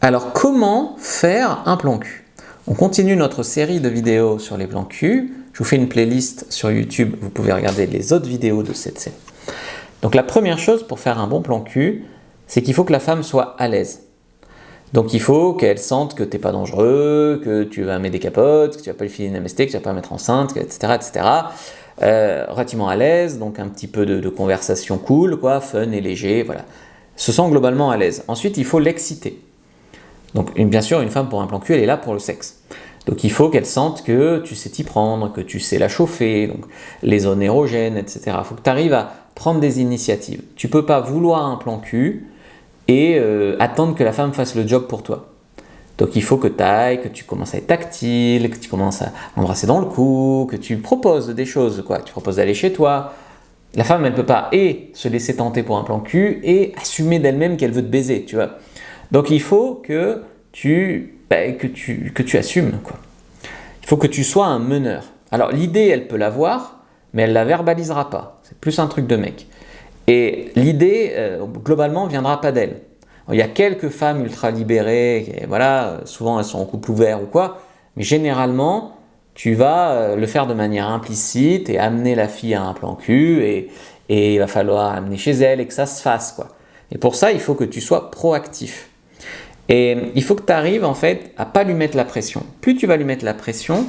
Alors, comment faire un plan cul? On continue notre série de vidéos sur les plans cul. Je vous fais une playlist sur YouTube, vous pouvez regarder les autres vidéos de cette série. Donc la première chose pour faire un bon plan cul, c'est qu'il faut que la femme soit à l'aise. Donc il faut qu'elle sente que tu n'es pas dangereux, que tu vas mettre des capotes, que tu vas pas lui filer une MST, que tu vas pas la mettre enceinte, etc. etc. Relativement à l'aise, donc un petit peu de conversation cool, quoi, fun et léger, voilà. Se sent globalement à l'aise. Ensuite, il faut l'exciter. Donc bien sûr, une femme pour un plan cul, elle est là pour le sexe. Donc il faut qu'elle sente que tu sais t'y prendre, que tu sais la chauffer, donc les zones érogènes, etc. Il faut que tu arrives à prendre des initiatives. Tu ne peux pas vouloir un plan cul et attendre que la femme fasse le job pour toi. Donc il faut que tu ailles, que tu commences à être tactile, que tu commences à embrasser dans le cou, que tu proposes des choses, quoi. Tu proposes d'aller chez toi. La femme, elle ne peut pas se laisser tenter pour un plan cul et assumer d'elle-même qu'elle veut te baiser, tu vois. Donc il faut que tu assumes, quoi. Il faut que tu sois un meneur. Alors l'idée, elle peut l'avoir, mais elle ne la verbalisera pas. C'est plus un truc de mec. Et l'idée, globalement, ne viendra pas d'elle. Alors, il y a quelques femmes ultra libérées, et voilà, souvent elles sont en couple ouvert ou quoi, mais généralement, tu vas le faire de manière implicite et amener la fille à un plan cul et il va falloir amener chez elle et que ça se fasse, quoi. Et pour ça, il faut que tu sois proactif. Et il faut que tu arrives en fait à pas lui mettre la pression. Plus tu vas lui mettre la pression,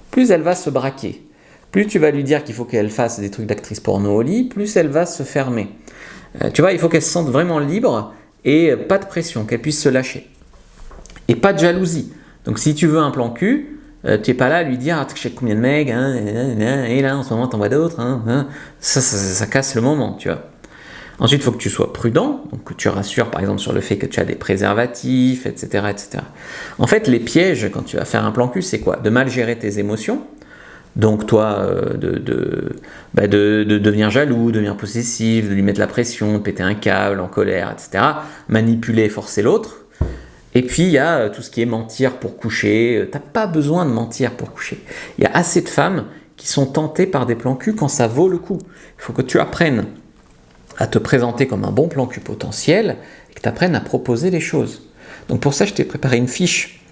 plus elle va se braquer. Plus tu vas lui dire qu'il faut qu'elle fasse des trucs d'actrice porno au lit, plus elle va se fermer. Tu vois, il faut qu'elle se sente vraiment libre et pas de pression, qu'elle puisse se lâcher. Et pas de jalousie. Donc si tu veux un plan cul, tu n'es pas là à lui dire « Ah, tu sais combien de mecs, hein, et là en ce moment t'en vois d'autres, hein. » Ça casse le moment, tu vois. Ensuite, il faut que tu sois prudent, donc que tu rassures par exemple sur le fait que tu as des préservatifs, etc., etc. En fait, les pièges quand tu vas faire un plan cul, c'est quoi? De mal gérer tes émotions. Donc toi, de devenir jaloux, devenir possessif, de lui mettre la pression, de péter un câble, en colère, etc. Manipuler, forcer l'autre. Et puis il y a tout ce qui est mentir pour coucher. T'as pas besoin de mentir pour coucher. Il y a assez de femmes qui sont tentées par des plans cul quand ça vaut le coup. Il faut que tu apprennes à te présenter comme un bon plan cul potentiel et que tu apprennes à proposer les choses. Donc pour ça, je t'ai préparé une fiche.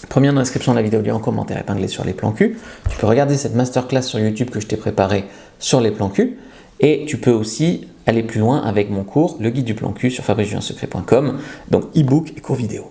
Première dans la description de la vidéo, lien en commentaire épinglé sur les plans cul. Tu peux regarder cette masterclass sur YouTube que je t'ai préparée sur les plans cul. Et tu peux aussi aller plus loin avec mon cours, le guide du plan cul sur fabricejuliensecret.com, donc e-book et cours vidéo.